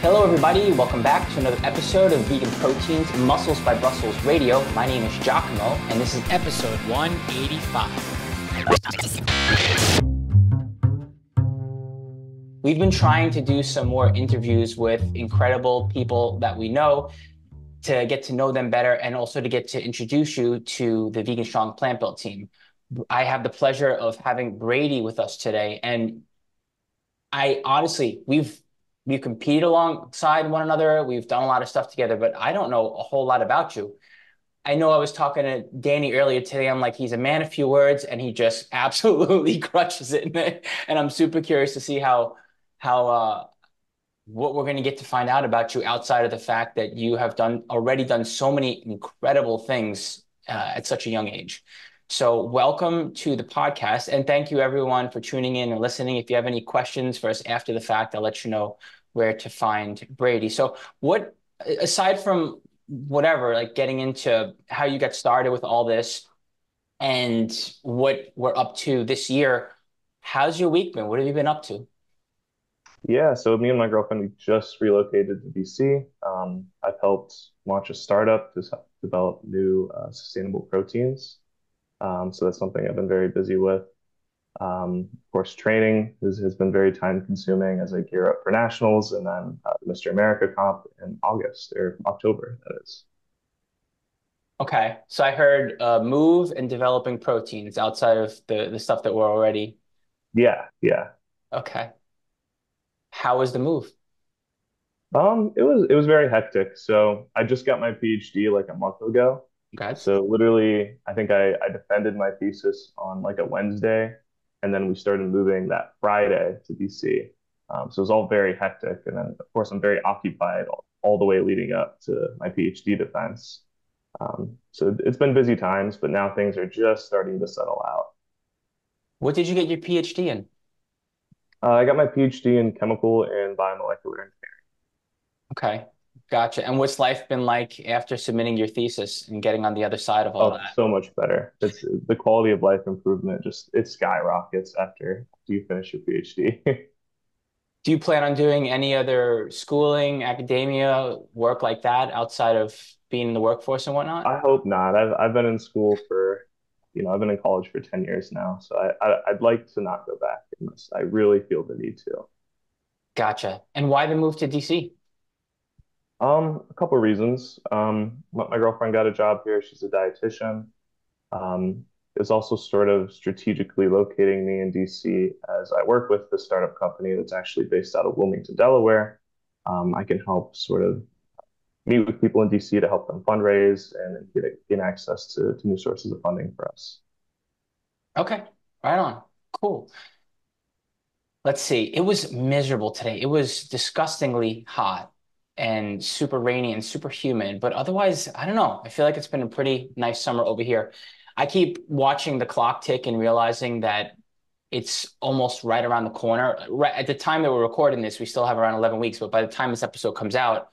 Hello, everybody. Welcome back to another episode of Vegan Proteins Muscles by Brussels Radio. My name is Giacomo, and this is episode 185. We've been trying to do some more interviews with incredible people that we know to get to know them better and also to get to introduce you to the Vegan Strong Plant Built team. I have the pleasure of having Bradie with us today, and I honestly, we've competed alongside one another. We've done a lot of stuff together, but I don't know a whole lot about you. I know I was talking to Danny earlier today. I'm like, he's a man of few words, and he just absolutely crushes it. And I'm super curious to see how what we're going to get to find out about you outside of the fact that you have already done so many incredible things at such a young age. So welcome to the podcast, and thank you everyone for tuning in and listening. If you have any questions for us after the fact, I'll let you know where to find Bradie. So what, aside from whatever, like getting into how you got started with all this and what we're up to this year, how's your week been? What have you been up to? Yeah, so me and my girlfriend, we just relocated to DC. I've helped launch a startup to develop new sustainable proteins. So that's something I've been very busy with. Of course, training has been very time consuming as I gear up for nationals and then the Mr. America comp in August or October, that is. Okay, so I heard move and developing proteins outside of the stuff that we're already. Yeah, yeah. Okay. How was the move? It was very hectic. So I just got my PhD like a month ago. Guys. So literally, I think I defended my thesis on like a Wednesday, and then we started moving that Friday to DC. So it was all very hectic, and then of course I'm very occupied all the way leading up to my PhD defense. So it's been busy times, but now things are just starting to settle out. What did you get your PhD in? I got my PhD in chemical and biomolecular. Okay, gotcha. And what's life been like after submitting your thesis and getting on the other side of all Oh, that? so much better. It's the quality of life improvement just it skyrockets after you finish your PhD. Do you plan on doing any other schooling, academia, work like that outside of being in the workforce and whatnot? I hope not. I've been in school for, I've been in college for 10 years now, so I'd like to not go back unless I really feel the need to. Gotcha. And why the move to DC? A couple of reasons. My girlfriend got a job here. She's a dietitian. It's also sort of strategically locating me in DC as I work with the startup company that's actually based out of Wilmington, Delaware. I can help sort of meet with people in DC to help them fundraise and gain access to new sources of funding for us. Okay, right on. Cool. Let's see. It was miserable today. It was disgustingly hot and super rainy and super humid, but otherwise, I don't know. I feel like it's been a pretty nice summer over here. I keep watching the clock tick and realizing that it's almost right around the corner. Right at the time that we're recording this, we still have around 11 weeks, but by the time this episode comes out,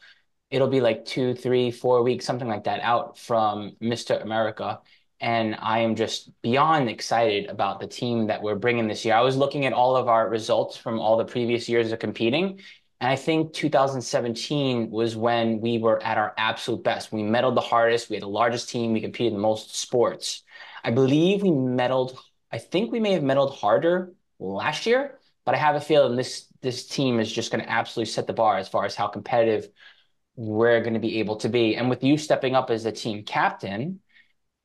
it'll be like 2, 3, 4 weeks, something like that, out from Mr. America. And I am just beyond excited about the team that we're bringing this year. I was looking at all of our results from all the previous years of competing. And I think 2017 was when we were at our absolute best. We medaled the hardest. We had the largest team. We competed in most sports. I believe I think we may have medaled harder last year, but I have a feeling this team is just going to absolutely set the bar as far as how competitive we're going to be able to be. And with you stepping up as the team captain,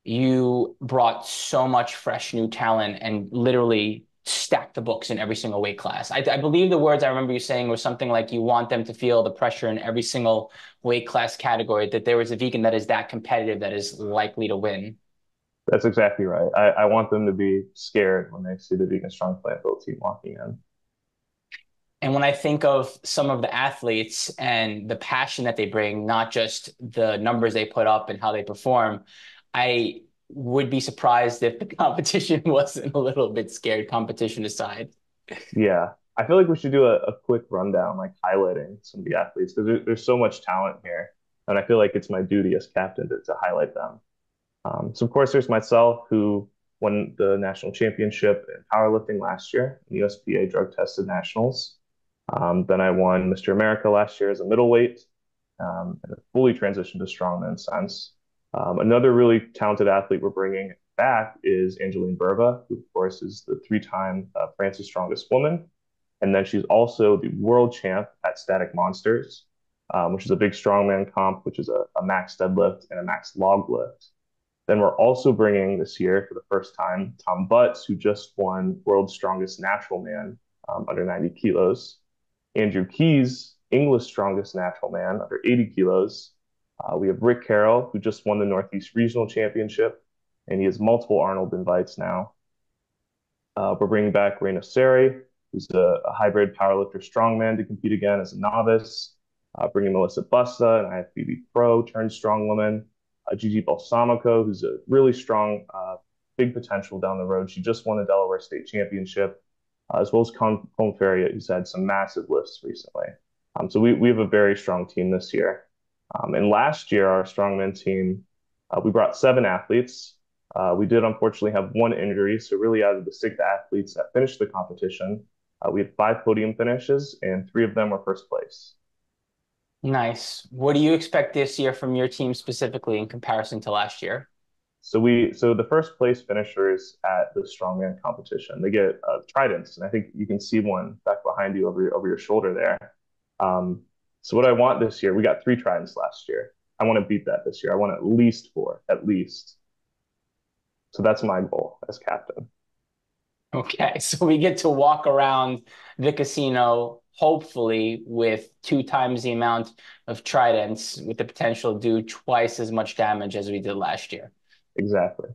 you brought so much fresh new talent and literally stacked the books in every single weight class. I believe the words I remember you saying was something like you want them to feel the pressure in every single weight class category, that there is a vegan that is that competitive that is likely to win. That's exactly right. I want them to be scared when they see the Vegan Strong Plant Built team walking in. And when I think of some of the athletes and the passion that they bring, not just the numbers they put up and how they perform, I would be surprised if the competition wasn't a little bit scared, competition aside. Yeah. I feel like we should do a quick rundown, like highlighting some of the athletes because there's so much talent here. And I feel like it's my duty as captain to highlight them. So, of course, there's myself who won the national championship in powerlifting last year, the USPA drug tested nationals. Then I won Mr. America last year as a middleweight, and have fully transitioned to strongman since. Another really talented athlete we're bringing back is Angeline Burba, who, of course, is the three-time France's strongest woman. And then she's also the world champ at Static Monsters, which is a big strongman comp, which is a max deadlift and a max log lift. Then we're also bringing this year for the first time Tom Butts, who just won World's Strongest Natural Man under 90 kilos. Andrew Keys, English Strongest Natural Man under 80 kilos. We have Rick Carroll, who just won the Northeast Regional Championship, and he has multiple Arnold invites now. We're bringing back Reina Seri, who's a hybrid powerlifter strongman to compete again as a novice. Bringing Melissa Busta, an IFBB pro turned strong woman. Gigi Balsamico, who's a really strong, big potential down the road. She just won the Delaware State Championship, as well as Colin Ferrier, who's had some massive lifts recently. So we have a very strong team this year. And last year, our strongman team, we brought 7 athletes. We did unfortunately have one injury, so really out of the 6 athletes that finished the competition, we had 5 podium finishes, and 3 of them were first place. Nice. What do you expect this year from your team specifically in comparison to last year? So the first place finishers at the strongman competition, they get tridents, and I think you can see one back behind you over your shoulder there. Um, so what I want this year, we got 3 tridents last year. I want to beat that this year. I want at least 4, at least. So that's my goal as captain. Okay, so we get to walk around the casino, hopefully with 2 times the amount of tridents, with the potential to do twice as much damage as we did last year. Exactly.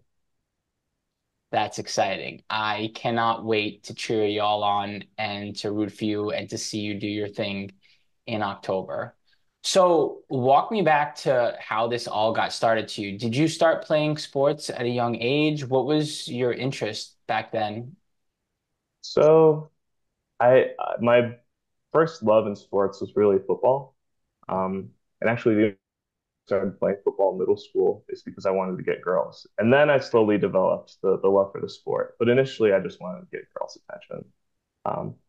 That's exciting. I cannot wait to cheer y'all on and to root for you and to see you do your thing in October. So, walk me back to how this all got started to you. Did you start playing sports at a young age? What was your interest back then? So my first love in sports was really football. And actually, the started playing football in middle school is because I wanted to get girls. And then I slowly developed the love for the sport. But initially, I just wanted to get girls' attention.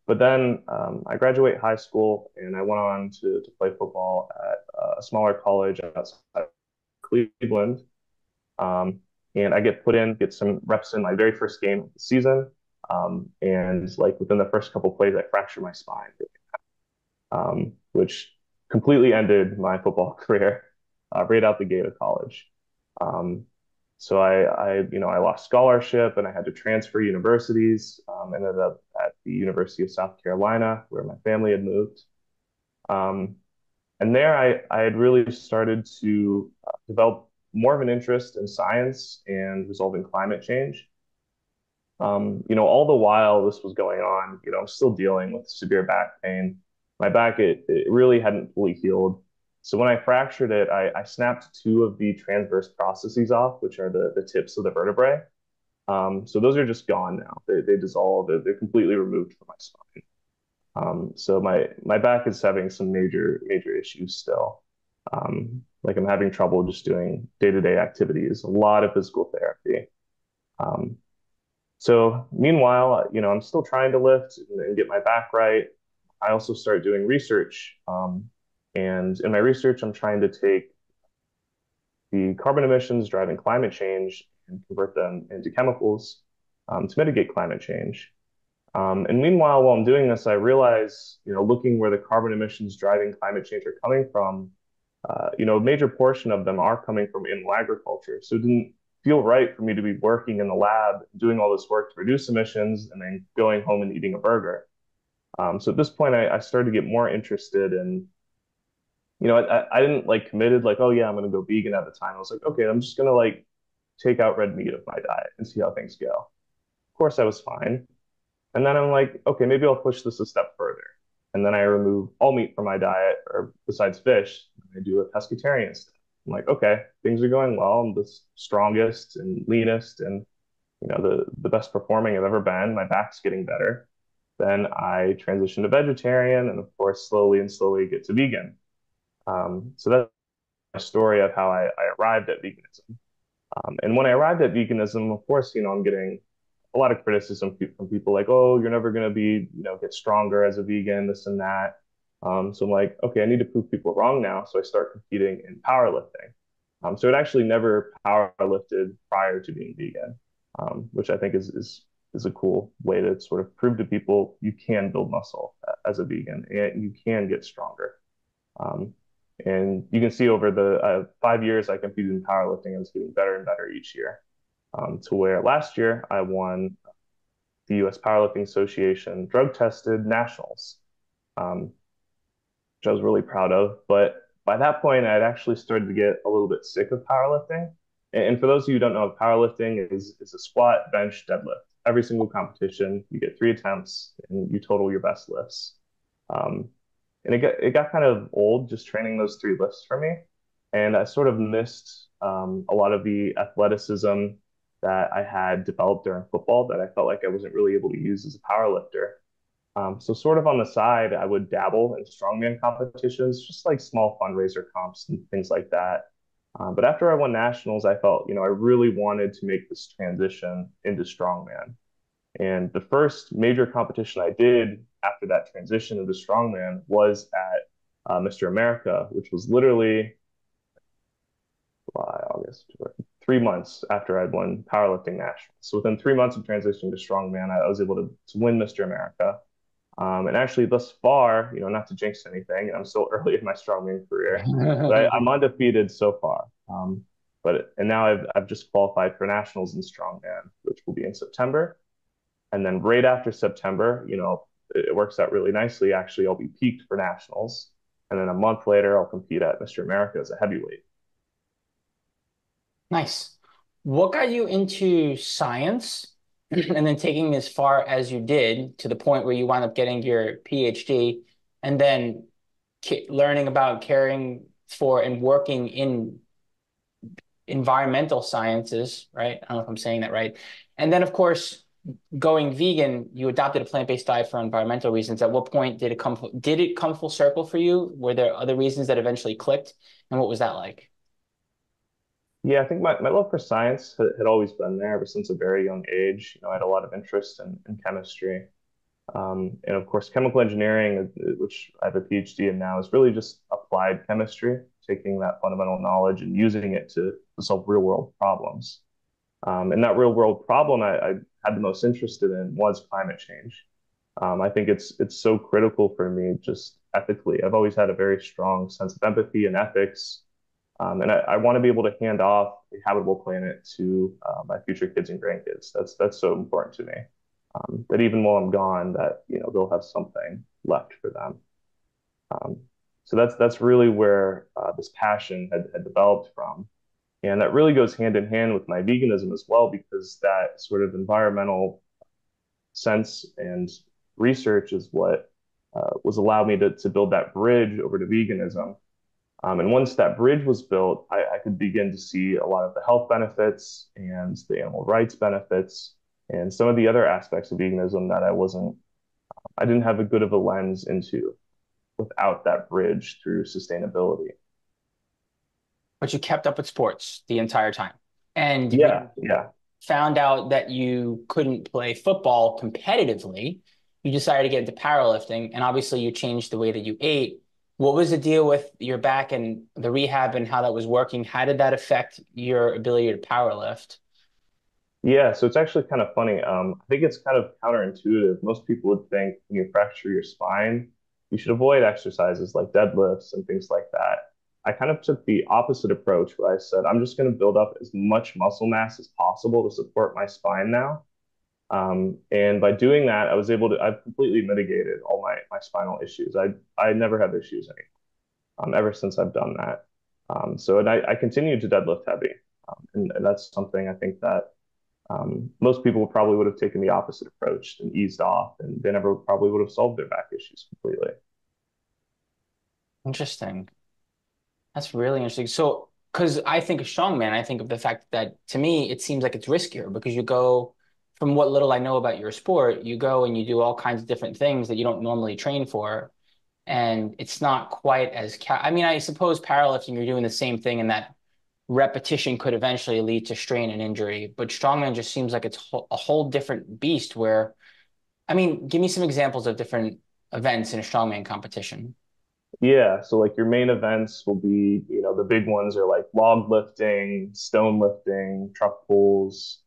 But then I graduate high school and I went on to play football at a smaller college outside Cleveland. Um, and I get put in, get some reps in my very first game of the season. And like within the first couple plays, I fractured my spine, which completely ended my football career right out the gate of college. Um, so I lost scholarship and I had to transfer universities. Ended up at the University of South Carolina, where my family had moved. Um, and there I had really started to develop more of an interest in science and resolving climate change. All the while this was going on, I'm still dealing with severe back pain. My back, it really hadn't fully healed. So when I fractured it, I snapped 2 of the transverse processes off, which are the tips of the vertebrae. So those are just gone now. They dissolved. They're completely removed from my spine. So my back is having some major issues still. Like I'm having trouble just doing day-to-day activities, a lot of physical therapy. Um, so meanwhile, I'm still trying to lift and get my back right. I also start doing research. And in my research, I'm trying to take the carbon emissions driving climate change and convert them into chemicals to mitigate climate change. And meanwhile, while I'm doing this, I realize, looking where the carbon emissions driving climate change are coming from, a major portion of them are coming from animal agriculture. So it didn't feel right for me to be working in the lab, doing all this work to reduce emissions, and then going home and eating a burger. So at this point, I started to get more interested in, I didn't like committed like, oh yeah, I'm going to go vegan at the time. I was like, okay, I'm just going to like take out red meat of my diet and see how things go. Of course, I was fine. And then I'm like, okay, maybe I'll push this a step further. And then I remove all meat from my diet, or besides fish, I do a pescatarian step. I'm like, okay, things are going well. I'm the strongest and leanest and the best performing I've ever been. My back's getting better. Then I transition to vegetarian, and of course, slowly and slowly get to vegan. So that's my story of how I arrived at veganism. And when I arrived at veganism, of course, I'm getting a lot of criticism from people like, oh, you're never going to be, get stronger as a vegan, this and that. So I'm like, okay, I need to prove people wrong now. So I start competing in powerlifting. So it actually never powerlifted prior to being vegan, which I think is a cool way to sort of prove to people you can build muscle as a vegan and you can get stronger. Um, and you can see over the 5 years I competed in powerlifting, I was getting better and better each year. To where last year I won the U.S. Powerlifting Association drug tested nationals, which I was really proud of. But by that point, I'd actually started to get a little bit sick of powerlifting. And for those of you who don't know, powerlifting is a squat, bench, deadlift. Every single competition, you get 3 attempts and you total your best lifts. Um, and it got kind of old just training those 3 lifts for me. And I sort of missed a lot of the athleticism that I had developed during football that I felt like I wasn't really able to use as a power lifter. So sort of on the side, I would dabble in strongman competitions, just like small fundraiser comps and things like that. But after I won nationals, I felt, I really wanted to make this transition into strongman. And the first major competition I did after that transition into strongman was at Mr. America, which was literally July, August, 3 months after I'd won powerlifting nationals. So within 3 months of transitioning to strongman, I was able to win Mr. America. And actually, thus far, not to jinx anything, I'm still early in my strongman career, but I'm undefeated so far. And now I've just qualified for nationals in strongman, which will be in September. And then right after September, it works out really nicely. Actually, I'll be peaked for nationals, and then a month later, I'll compete at Mr. America as a heavyweight. Nice. What got you into science and then taking as far as you did to the point where you wound up getting your PhD and then learning about caring for and working in environmental sciences, right? I don't know if I'm saying that right. And then, of course, going vegan, you adopted a plant-based diet for environmental reasons. At what point did it come full circle for you? Were there other reasons that eventually clicked? And what was that like? Yeah, I think my love for science had always been there ever since a very young age. I had a lot of interest in chemistry. And of course, chemical engineering, which I have a PhD in now, is really just applied chemistry, taking that fundamental knowledge and using it to solve real world problems. And that real world problem I had the most interested in was climate change. I think it's so critical for me just ethically. I've always had a very strong sense of empathy and ethics, and I want to be able to hand off a habitable planet to my future kids and grandkids. That's so important to me. That even while I'm gone, that they'll have something left for them. Um, so that's really where this passion had developed from. And that really goes hand in hand with my veganism as well, because that sort of environmental sense and research is what was allowed me to build that bridge over to veganism. And once that bridge was built, I could begin to see a lot of the health benefits and the animal rights benefits and some of the other aspects of veganism that I didn't have a good of a lens into without that bridge through sustainability. But you kept up with sports the entire time. And when Yeah, you yeah. found out that you couldn't play football competitively, you decided to get into powerlifting. And obviously, you changed the way that you ate. What was the deal with your back and the rehab and how that was working? How did that affect your ability to powerlift? Yeah, so it's actually kind of funny. I think it's kind of counterintuitive. Most people would think when you fracture your spine, you should avoid exercises like deadlifts and things like that. I kind of took the opposite approach where I said, I'm just going to build up as much muscle mass as possible to support my spine now. And by doing that, I've completely mitigated all my spinal issues. I never have issues anymore, ever since I've done that. And I continue to deadlift heavy. And that's something I think that most people probably would have taken the opposite approach and eased off, and they never probably would have solved their back issues completely. Interesting. That's really interesting. So, because I think of strongman, I think of the fact that to me, it seems like it's riskier because you go, from what little I know about your sport, you go and you do all kinds of different things that you don't normally train for. And it's not quite as, I mean, I suppose powerlifting, you're doing the same thing in that repetition could eventually lead to strain and injury. But strongman just seems like it's a whole different beast where, I mean, give me some examples of different events in a strongman competition. Yeah, so like your main events will be, the big ones are like log lifting, stone lifting, truck pulls.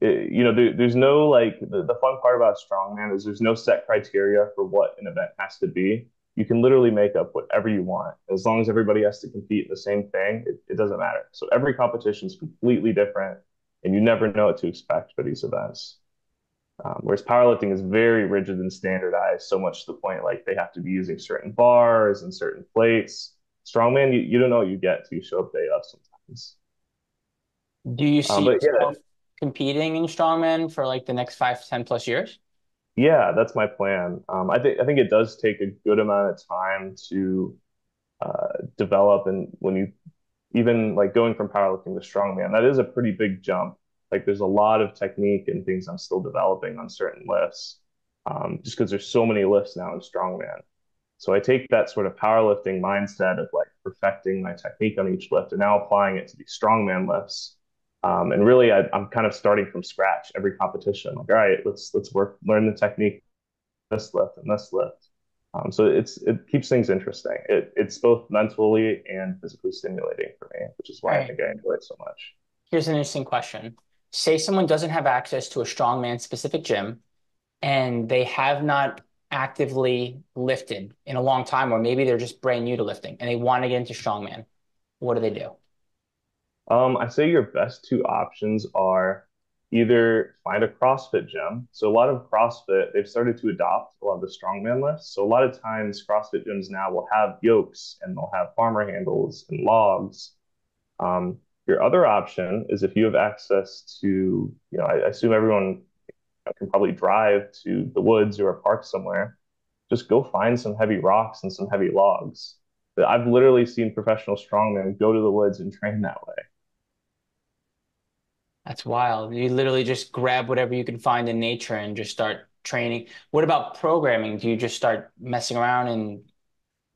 There's no like the fun part about strongman is there's no set criteria for what an event has to be. You can literally make up whatever you want. As long as everybody has to compete in the same thing, it doesn't matter. So every competition is completely different, and you never know what to expect for these events. Whereas powerlifting is very rigid and standardized, so much to the point like they have to be using certain bars and certain plates. Strongman, you don't know what you get till you show up day of sometimes. Do you see But yeah, yourself competing in strongman for like the next 5 to 10 plus years? yeah, that's my plan. I think it does take a good amount of time to develop, and when you even like going from powerlifting to strongman, that is a pretty big jump. Like there's a lot of technique and things I'm still developing on certain lifts, just because there's so many lifts now in strongman. So I take that sort of powerlifting mindset of like perfecting my technique on each lift and now applying it to these strongman lifts. And really, I'm kind of starting from scratch every competition. Like, all right, let's learn the technique this lift and this lift. So it keeps things interesting. It's both mentally and physically stimulating for me, which is All why I right. think I enjoy it so much. Here's an interesting question. Say someone doesn't have access to a strongman specific gym and they have not actively lifted in a long time, or maybe they're just brand new to lifting and they want to get into strongman. What do they do? I say your best two options are either find a CrossFit gym. So a lot of CrossFit, they've started to adopt a lot of the strongman lifts. So a lot of times CrossFit gyms now will have yokes and they'll have farmer handles and logs. Your other option is if you have access to, I assume everyone can probably drive to the woods or a park somewhere. Just go find some heavy rocks and some heavy logs. But I've literally seen professional strongmen go to the woods and train that way. That's wild. You literally just grab whatever you can find in nature and just start training. What about programming? Do you just start messing around and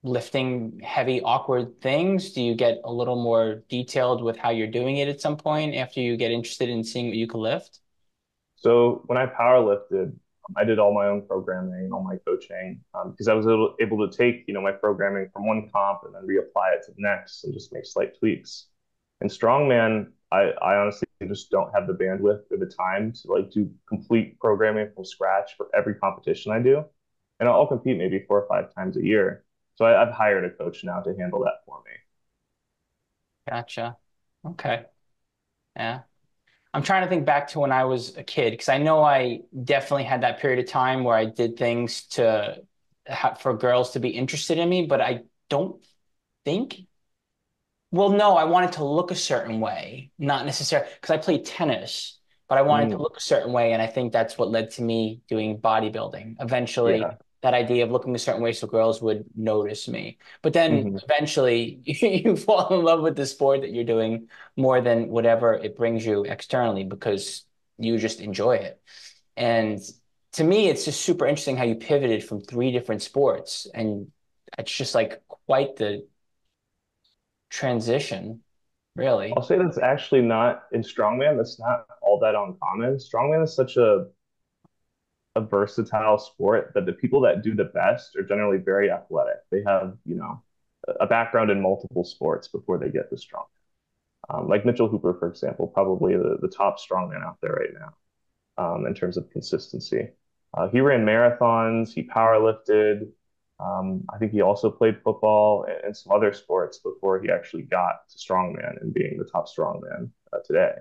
lifting heavy, awkward things? Do you get a little more detailed with how you're doing it at some point after you get interested in seeing what you can lift? So when I power lifted, I did all my own programming, all my coaching, because I was able to take, my programming from one comp and then reapply it to the next and just make slight tweaks. In strongman, I honestly just don't have the bandwidth or the time to like do complete programming from scratch for every competition I do. And I'll compete maybe 4 or 5 times a year. So I've hired a coach now to handle that for me. Gotcha. Okay. Yeah. I'm trying to think back to when I was a kid because I know I definitely had that period of time where I did things to for girls to be interested in me, but I don't think. Well, no, I wanted to look a certain way, not necessarily because I played tennis, but I wanted to Mm, look a certain way, and I think that's what led to me doing bodybuilding. Eventually, yeah. that idea of looking a certain way so girls would notice me. But then Hmm. eventually, you fall in love with the sport that you're doing more than whatever it brings you externally because you just enjoy it. And to me, it's just super interesting how you pivoted from three different sports, and it's just like quite the transition, I'll really. say that's actually not in strongman. That's not all that uncommon. Strongman is such a versatile sport that the people that do the best are generally very athletic. They have, a background in multiple sports before they get to strong. Like Mitchell Hooper, for example, probably the top strongman out there right now in terms of consistency. He ran marathons, he powerlifted. I think he also played football and some other sports before he actually got to strongman and being the top strongman today.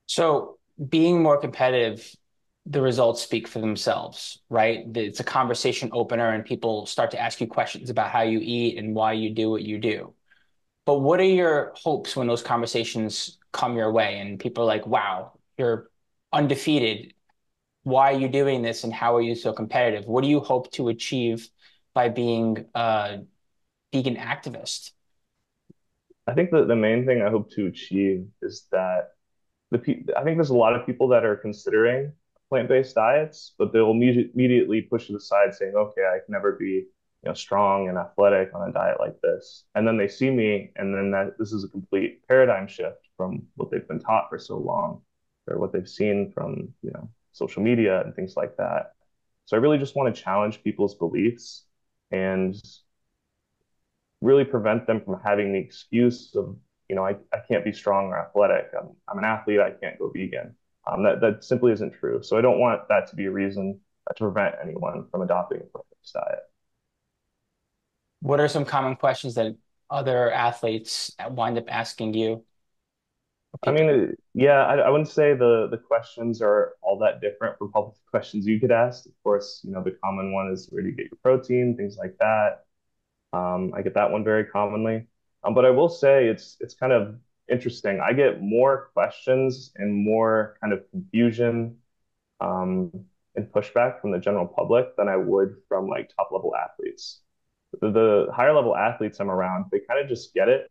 So being more competitive, the results speak for themselves, right? It's a conversation opener and people start to ask you questions about how you eat and why you do what you do. But what are your hopes when those conversations come your way and people are like, wow, you're undefeated. Why are you doing this and how are you so competitive? What do you hope to achieve by being a vegan activist? I think that the main thing I hope to achieve is that I think there's a lot of people that are considering plant-based diets, but they'll immediately push it aside, saying, "Okay, I can never be strong and athletic on a diet like this. And then they see me, and then that this is a complete paradigm shift from what they've been taught for so long, or what they've seen from, social media and things like that. So I really just want to challenge people's beliefs and really prevent them from having the excuse of, I can't be strong or athletic. I'm an athlete. I can't go vegan. That simply isn't true. So I don't want that to be a reason to prevent anyone from adopting a plant-based diet. What are some common questions that other athletes wind up asking you? Or I people? mean, yeah, I wouldn't say the questions are all that different from public questions you could ask. Of course, the common one is where do you get your protein, things like that. I get that one very commonly. But I will say it's kind of interesting. I get more questions and more kind of confusion um, and pushback from the general public than I would from like top level athletes. The higher level athletes I'm around, they kind of just get it,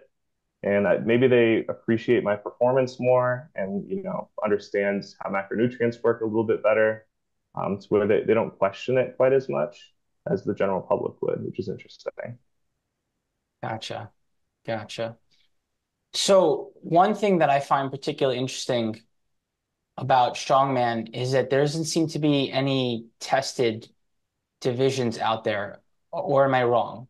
and maybe they appreciate my performance more, and understand how macronutrients work a little bit better, to where they don't question it quite as much as the general public would, which is interesting. Gotcha. Gotcha. So one thing that I find particularly interesting about strongman is that there doesn't seem to be any tested divisions out there, or am I wrong?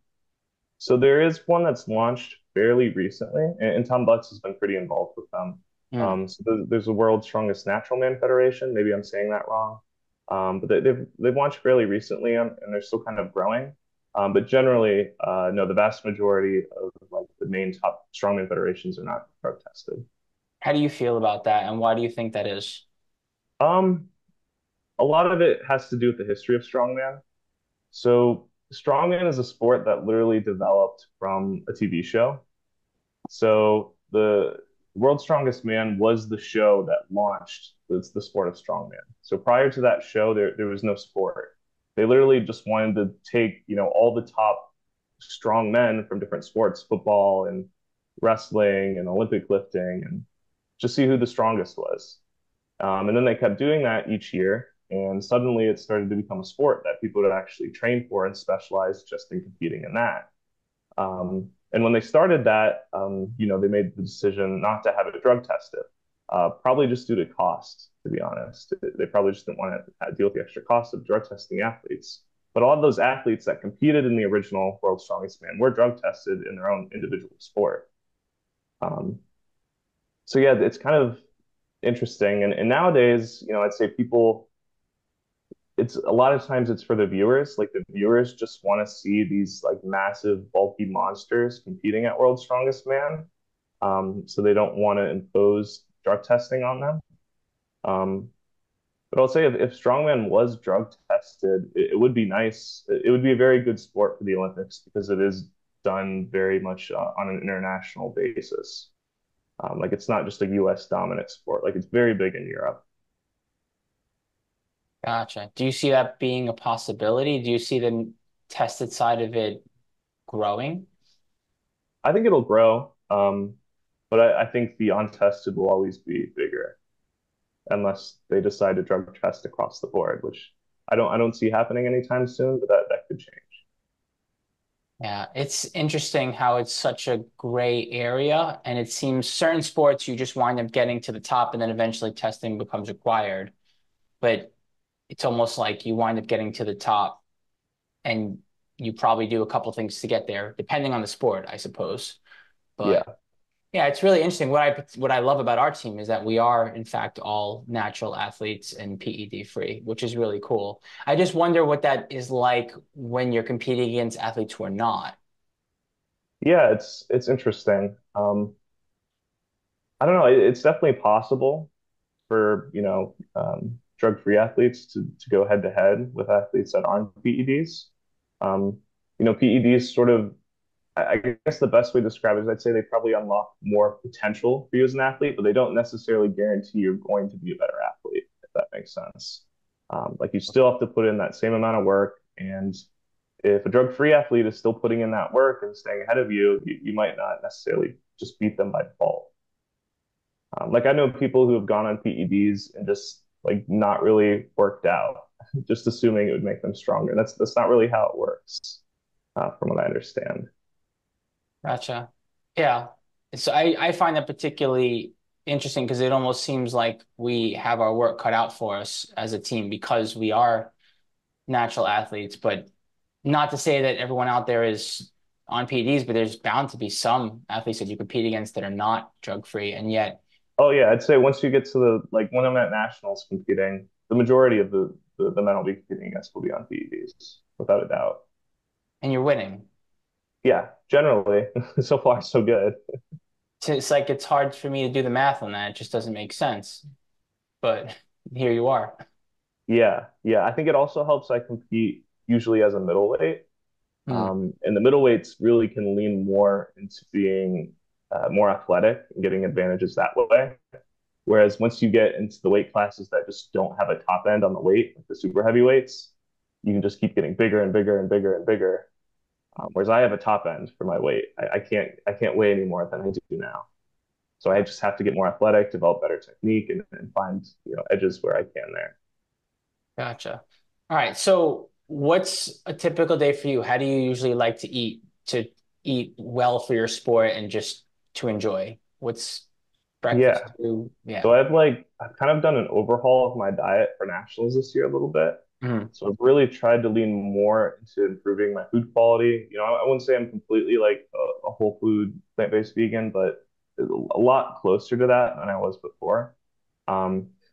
So there is one that's launched fairly recently, and Tom Butts has been pretty involved with them. Hmm. So there's the World's Strongest Natural Man Federation. Maybe I'm saying that wrong, but they've launched fairly recently, and they're still kind of growing. But generally, no, the vast majority of like the main top strongman federations are not drug tested. How do you feel about that, and why do you think that is? Um, a lot of it has to do with the history of strongman. So strongman is a sport that literally developed from a TV show. So the World's Strongest Man was the show that launched the sport of strongman. So prior to that show, there was no sport. They literally just wanted to take, all the top strong men from different sports, football and wrestling and Olympic lifting, and just see who the strongest was. And then they kept doing that each year. And suddenly it started to become a sport that people would actually train for and specialize just in competing in that. And when they started that, they made the decision not to have it drug tested, probably just due to cost, to be honest. They probably just didn't want to deal with the extra cost of drug testing athletes. But a lot of those athletes that competed in the original World's Strongest Man were drug tested in their own individual sport. Um, so yeah, it's kind of interesting. And nowadays, I'd say people, it's a lot of times it's for the viewers. Like the viewers just want to see these like massive, bulky monsters competing at World's Strongest Man. So they don't want to impose drug testing on them. Um, but I'll say if strongman was drug tested, it would be nice. It would be a very good sport for the Olympics because it is done very much on an international basis. Like it's not just a U.S. dominant sport. Like it's very big in Europe. Gotcha. Do you see that being a possibility? Do you see the tested side of it growing? I think it'll grow, but I think the untested will always be bigger unless they decide to drug test across the board, which I don't see happening anytime soon, but that could change. Yeah, it's interesting how it's such a gray area, and it seems certain sports you just wind up getting to the top, and then eventually testing becomes required. But it's almost like you wind up getting to the top, and you probably do a couple things to get there, depending on the sport, I suppose. But Yeah. yeah, it's really interesting. What I love about our team is that we are, in fact, all natural athletes and PED free, which is really cool. I just wonder what that is like when you're competing against athletes who are not. Yeah, it's interesting. I don't know. It's definitely possible for, drug-free athletes to go head to head with athletes that aren't PEDs. PEDs sort of, I guess the best way to describe it is I'd say they probably unlock more potential for you as an athlete, but they don't necessarily guarantee you're going to be a better athlete, if that makes sense. Like you still have to put in that same amount of work, and if a drug-free athlete is still putting in that work and staying ahead of you, you might not necessarily just beat them by default. Like I know people who have gone on PEDs and just like not really worked out, just assuming it would make them stronger. That's not really how it works. from what I understand. Gotcha. Yeah. So I find that particularly interesting because it almost seems like we have our work cut out for us as a team because we are natural athletes, but not to say that everyone out there is on PEDs, but there's bound to be some athletes that you compete against that are not drug free, and yet, Oh yeah, I'd say once you get to the like when I'm at nationals competing, the majority of the men I'll be competing against will be on PEDs, without a doubt. and you're winning. Yeah, generally, so far so good. So it's like it's hard for me to do the math on that. It just doesn't make sense. But here you are. Yeah, yeah. I think it also helps I compete usually as a middleweight. Hmm. And the middleweights really can lean more into being more athletic and getting advantages that way. Whereas once you get into the weight classes that just don't have a top end on the weight, like the super heavyweights, you can just keep getting bigger and bigger and bigger and bigger. Whereas I have a top end for my weight. I can't weigh any more than I do now. So I just have to get more athletic, develop better technique, and find edges where I can there. Gotcha. All right. So what's a typical day for you? How do you usually like to eat well for your sport and just to enjoy? What's breakfast Yeah. food? So Yeah. I've kind of done an overhaul of my diet for nationals this year a little bit. Mhm. So I've really tried to lean more into improving my food quality. I wouldn't say I'm completely like a whole food plant-based vegan, but a lot closer to that than I was before.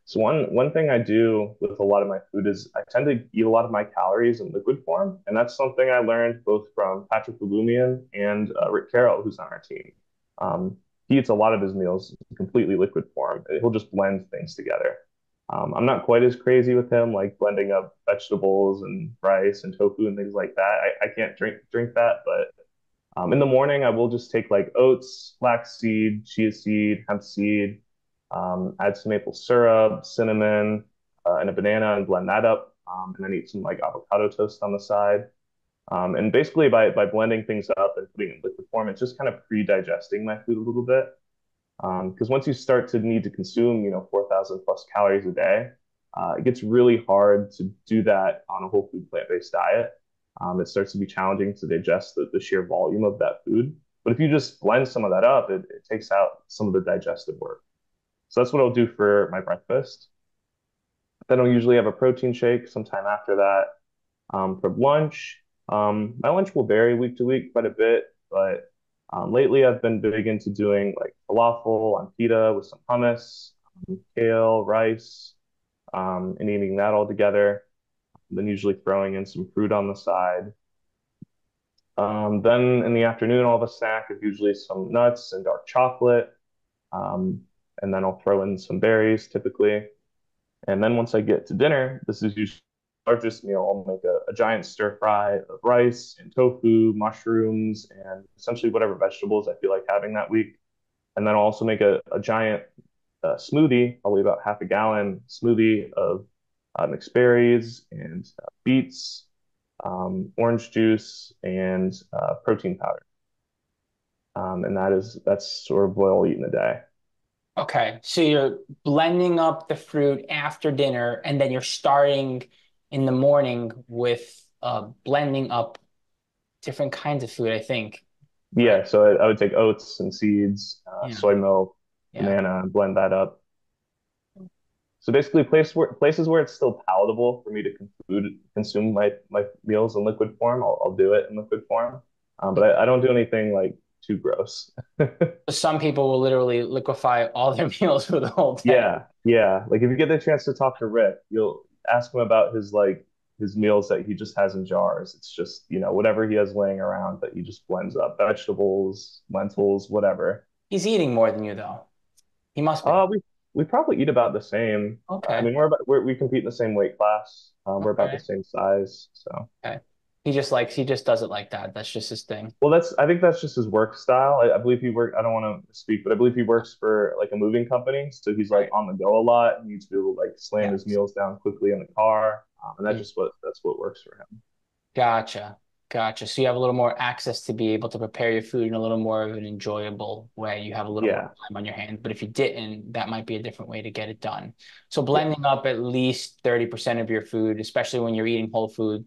So one thing I do with a lot of my food is I tend to eat a lot of my calories in liquid form, and that's something I learned both from Patrick Balumian and Rick Carroll, who's on our team. Um, he eats a lot of his meals in completely liquid form. He'll just blend things together. I'm not quite as crazy with him, like blending up vegetables and rice and tofu and things like that. I can't drink that, but in the morning I will just take like oats, flaxseed, chia seed, hemp seed, add some maple syrup, cinnamon, and a banana and blend that up, and then eat some like avocado toast on the side. And basically by blending things up and putting it in liquid form, it's just kind of pre-digesting my food a little bit. Because once you start to need to consume, 4,000 plus calories a day, it gets really hard to do that on a whole food plant-based diet. It starts to be challenging to digest the sheer volume of that food. But if you just blend some of that up, it takes out some of the digestive work. So that's what I'll do for my breakfast. Then I'll usually have a protein shake sometime after that. For lunch, my lunch will vary week to week quite a bit, but lately I've been big into doing like falafel on pita with some hummus, kale, rice, and eating that all together. Then usually throwing in some fruit on the side. Then in the afternoon, I'll have a snack of usually some nuts and dark chocolate. Um, and then I'll throw in some berries typically. And then once I get to dinner, this is usually the largest meal. I'll make a giant stir fry of rice and tofu, mushrooms, and essentially whatever vegetables I feel like having that week. And then I'll also make a giant smoothie, probably about half a gallon smoothie of mixed berries and beets, orange juice, and protein powder. And that's sort of what I'll eat in a day. Okay. So you're blending up the fruit after dinner, and then you're starting in the morning with blending up different kinds of food, I think. Right. Yeah, so I would take oats and seeds, Yeah. soy milk, Yeah. banana, and blend that up. So basically, places where it's still palatable for me to consume my meals in liquid form, I'll do it in liquid form. But I don't do anything like too gross. Some people will literally liquefy all their meals for the whole day. Yeah, yeah. Like if you get the chance to talk to Rick, you'll ask him about his meals that he just has in jars. It's just, whatever he has laying around that he just blends up, vegetables, lentils, whatever. He's eating more than you, though. He must be. We probably eat about the same. I Okay. mean, we compete in the same weight class. We're about the Okay. same size. So, Okay. He just does it like that. That's just his thing. well, I think that's just his work style. I believe he work. I don't want to speak, but I believe he works for like a moving company. So he's like Right. on the go a lot and needs to be able to like slam his Yes. meals down quickly in the car. And Mm. that's what works for him. Gotcha. Gotcha. So you have a little more access to be able to prepare your food in a little more of an enjoyable way. You have a little more Yeah. time on your hands. But if you didn't, that might be a different way to get it done. So Yeah. blending up at least 30% of your food, especially when you're eating whole food,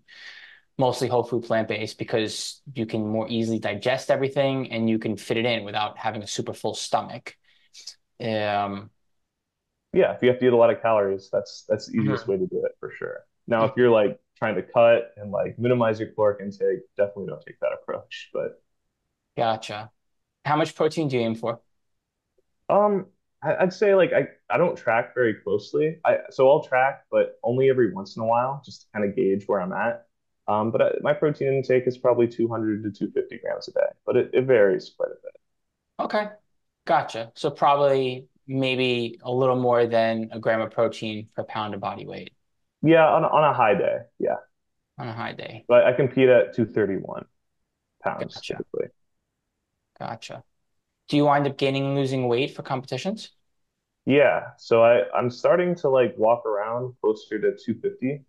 mostly whole food plant-based because you can more easily digest everything and you can fit it in without having a super full stomach. Um, Yeah, if you have to eat a lot of calories, that's the easiest mhm, way to do it for sure. Now, if mhm. you're like trying to cut and like minimize your caloric intake, definitely don't take that approach. But Gotcha. How much protein do you aim for? um, I'd say like I don't track very closely. So I'll track, but only every once in a while, just to kind of gauge where I'm at. But my protein intake is probably 200 to 250 grams a day, but it varies quite a bit. Okay, gotcha. So probably maybe a little more than a gram of protein per pound of body weight Yeah, on a high day, yeah. on a high day. But I compete at 231 pounds Gotcha. typically. Gotcha. Do you wind up gaining and losing weight for competitions? Yeah, so I'm starting to like walk around closer to 250.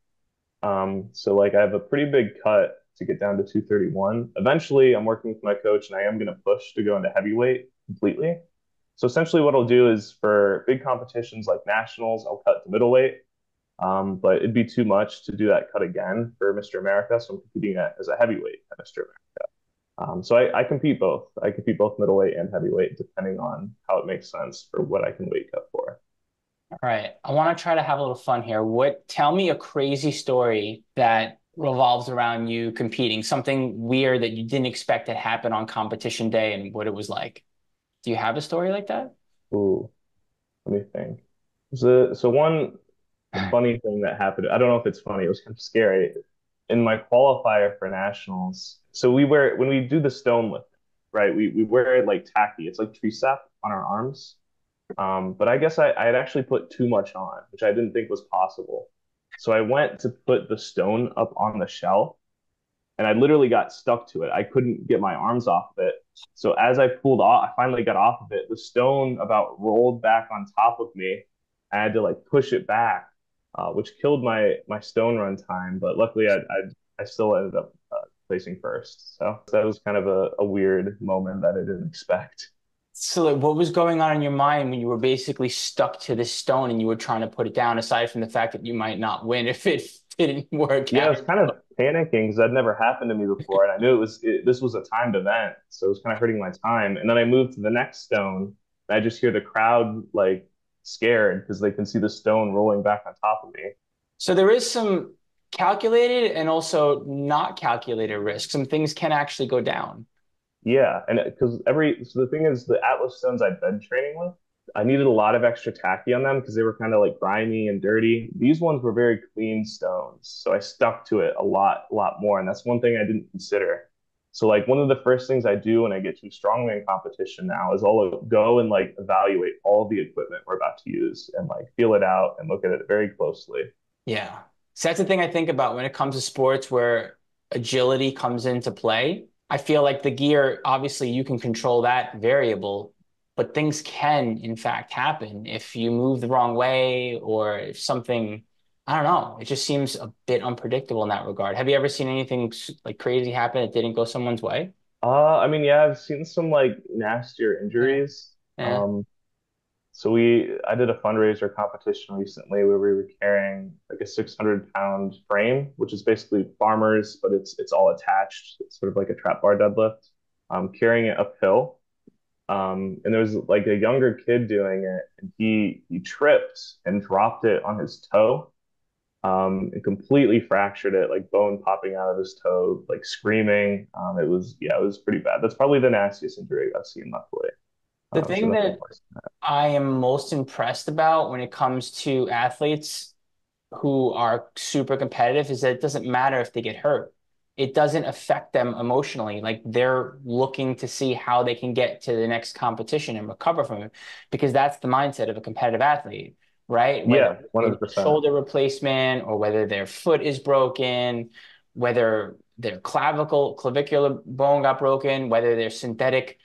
So like I have a pretty big cut to get down to 231. Eventually, I'm working with my coach and I am going to push to go into heavyweight completely. So essentially what I'll do is for big competitions like nationals, I'll cut to middleweight. But it'd be too much to do that cut again for Mr. America, so I'm competing as a heavyweight at Mr. America. So I compete both. I compete both middleweight and heavyweight, depending on how it makes sense for what I can weight cut for. All right. I want to try to have a little fun here. Tell me a crazy story that revolves around you competing, something weird that you didn't expect to happen on competition day and what it was like. Do you have a story like that? Ooh, let me think. So one funny thing that happened, I don't know if it's funny, it was kind of scary. In my qualifier for nationals, so we wear when we do the stone lift, right? We wear it like tacky. It's like tricep on our arms. But I guess I had actually put too much on, which I didn't think was possible. So I went to put the stone up on the shelf and I literally got stuck to it. I couldn't get my arms off of it. So as I pulled off, I finally got off of it. The stone about rolled back on top of me. I had to like push it back, which killed my stone run time. But luckily, I still ended up placing first. So that was kind of a weird moment that I didn't expect. So, like, what was going on in your mind when you were basically stuck to this stone and you were trying to put it down, aside from the fact that you might not win if it didn't work Yeah, I out? was kind of panicking because that never happened to me before, and I knew this was a timed event, so it was kind of hurting my time. And then I moved to the next stone, and I just hear the crowd like scared because they can see the stone rolling back on top of me. So there is some calculated and also not calculated risk. Some things can actually go down. Yeah, and because so the thing is, the Atlas stones I'd been training with, I needed a lot of extra tacky on them because they were kind of like grimy and dirty. These ones were very clean stones, so I stuck to it a lot more, and that's one thing I didn't consider. So like one of the first things I do when I get to a strongman competition now is I'll go and like evaluate all of the equipment we're about to use and like feel it out and look at it very closely. Yeah. So that's the thing I think about when it comes to sports where agility comes into play. I feel like the gear, obviously, you can control that variable, but things can, in fact, happen if you move the wrong way or if something, I don't know, it just seems a bit unpredictable in that regard. Have you ever seen anything like crazy happen that didn't go someone's way? I mean, yeah, I've seen some like nastier Yeah. injuries. Yeah. So I did a fundraiser competition recently where we were carrying like a 600-pound frame, which is basically farmers, but it's all attached. It's sort of like a trap bar deadlift. Carrying it uphill. And there was like a younger kid doing it, and he tripped and dropped it on his toe. And completely fractured it, like bone popping out of his toe, like screaming. It was pretty bad. That's probably the nastiest injury I've seen, luckily. The So thing nothing that worse. I am most impressed about when it comes to athletes who are super competitive is that it doesn't matter if they get hurt. It doesn't affect them emotionally. Like they're looking to see how they can get to the next competition and recover from it because that's the mindset of a competitive athlete, right? Whether Yeah, it's a 100%. shoulder replacement or whether their foot is broken, whether their clavicular bone got broken, whether their synthetic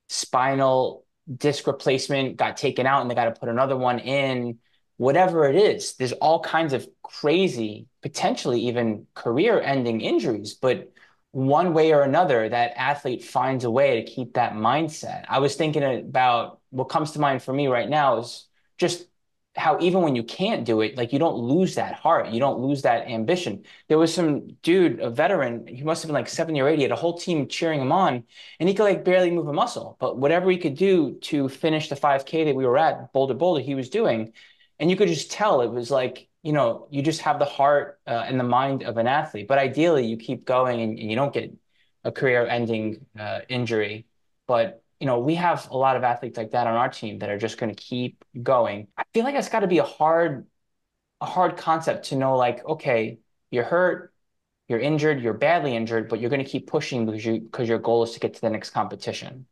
spinal disc replacement got taken out and they got to put another one in, whatever it is, there's all kinds of crazy, potentially even career ending injuries. But one way or another, that athlete finds a way to keep that mindset. I was thinking about what comes to mind for me right now is just how even when you can't do it, like you don't lose that heart, you don't lose that ambition. There was some dude, a veteran, he must have been like 70 or 80, had a whole team cheering him on, and he could like barely move a muscle. But whatever he could do to finish the 5K that we were at, Boulder, he was doing. And you could just tell it was like, you just have the heart and the mind of an athlete. But ideally, you keep going and you don't get a career-ending injury. But we have a lot of athletes like that on our team that are just going to keep going. I feel like it's got to be a hard concept to know, like, okay, you're hurt, you're injured, you're badly injured, but you're going to keep pushing because your goal is to get to the next competition.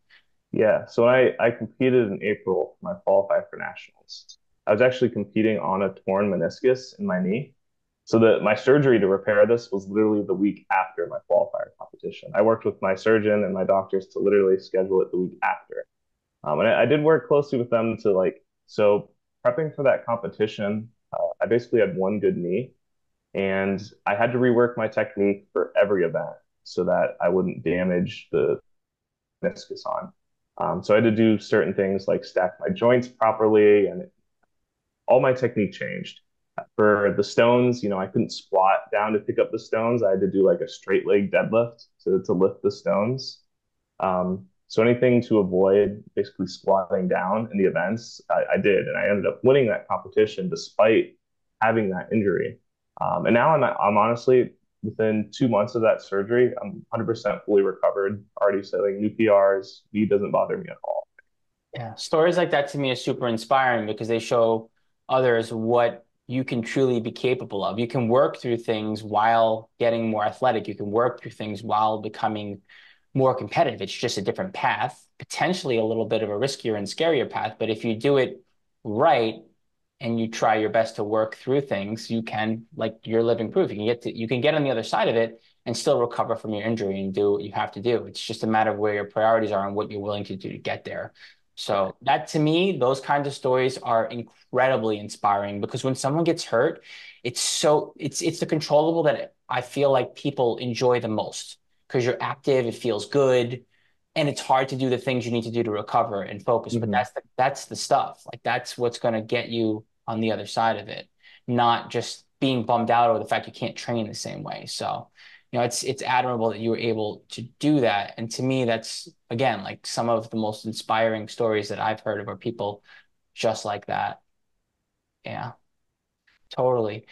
Yeah, so when I competed in April, my qualified for nationals. I was actually competing on a torn meniscus in my knee. So my surgery to repair this was literally the week after my qualifier competition. I worked with my surgeon and my doctors to literally schedule it the week after. And I did work closely with them to so prepping for that competition, I basically had one good knee and I had to rework my technique for every event so that I wouldn't damage the meniscus on. So I had to do certain things like stack my joints properly, and all my technique changed. For the stones, I couldn't squat down to pick up the stones. I had to do like a straight leg deadlift to lift the stones. So anything to avoid basically squatting down in the events, I did, and I ended up winning that competition despite having that injury. And now I'm honestly within 2 months of that surgery, I'm 100% fully recovered, already setting new PRs. Knee doesn't bother me at all. Yeah, stories like that to me are super inspiring because they show others what you can truly be capable of. You can work through things while getting more athletic. You can work through things while becoming more competitive. It's just a different path, potentially a little bit of a riskier and scarier path. But if you do it right and you try your best to work through things, you can, like you're living proof. You can get on the other side of it and still recover from your injury and do what you have to do. It's just a matter of where your priorities are and what you're willing to do to get there. So that to me, those kinds of stories are incredibly inspiring because when someone gets hurt, it's the controllable that I feel like people enjoy the most because you're active, it feels good, and it's hard to do the things you need to do to recover and focus. But Mhm. that's the stuff. Like that's what's going to get you on the other side of it, not just being bummed out over the fact you can't train the same way. So it's admirable that you were able to do that. And to me, that's again like some of the most inspiring stories that I've heard of are people just like that. Yeah, totally.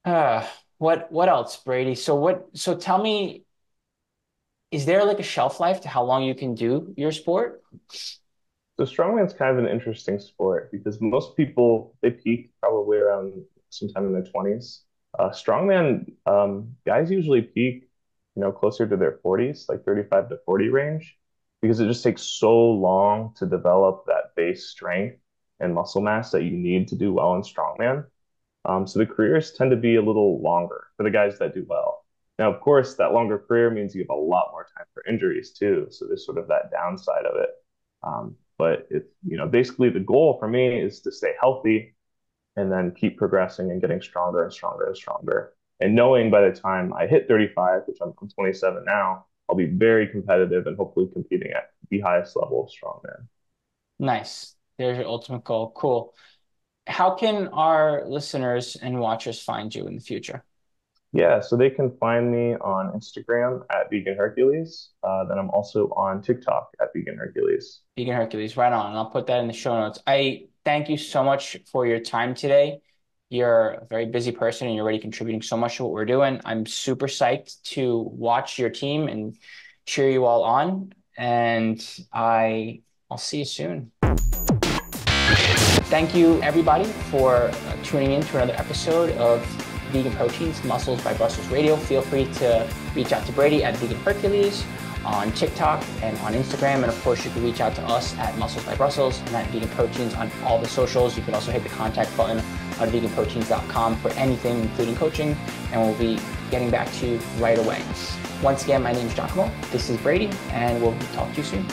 Uh, what else, Brady? So tell me, is there like a shelf life to how long you can do your sport? So strongman's kind of an interesting sport because most people they peak probably around sometime in their 20s. Strongman guys usually peak, closer to their 40s, like 35 to 40 range, because it just takes so long to develop that base strength and muscle mass that you need to do well in strongman. So the careers tend to be a little longer for the guys that do well. Now, of course, that longer career means you have a lot more time for injuries too. So there's sort of that downside of it. But basically the goal for me is to stay healthy and then keep progressing and getting stronger and stronger and stronger. And knowing by the time I hit 35, which I'm 27 now, I'll be very competitive and hopefully competing at the highest level of strongman. Nice. There's your ultimate goal. Cool. How can our listeners and watchers find you in the future? Yeah, so they can find me on Instagram at Vegan Hercules. Then I'm also on TikTok at Vegan Hercules. Vegan Hercules, right on. And I'll put that in the show notes. I thank you so much for your time today. You're a very busy person and you're already contributing so much to what we're doing. I'm super psyched to watch your team and cheer you all on. And I'll see you soon. Thank you, everybody, for tuning in to another episode of Vegan Proteins, Muscles by Brussels Radio. Feel free to reach out to Brady at Vegan Hercules on TikTok and on Instagram. And of course, you can reach out to us at Muscles by Brussels and at Vegan Proteins on all the socials. You can also hit the contact button on veganproteins.com for anything, including coaching, and we'll be getting back to you right away. Once again, my name is Giacomo. This is Brady, and we'll talk to you soon.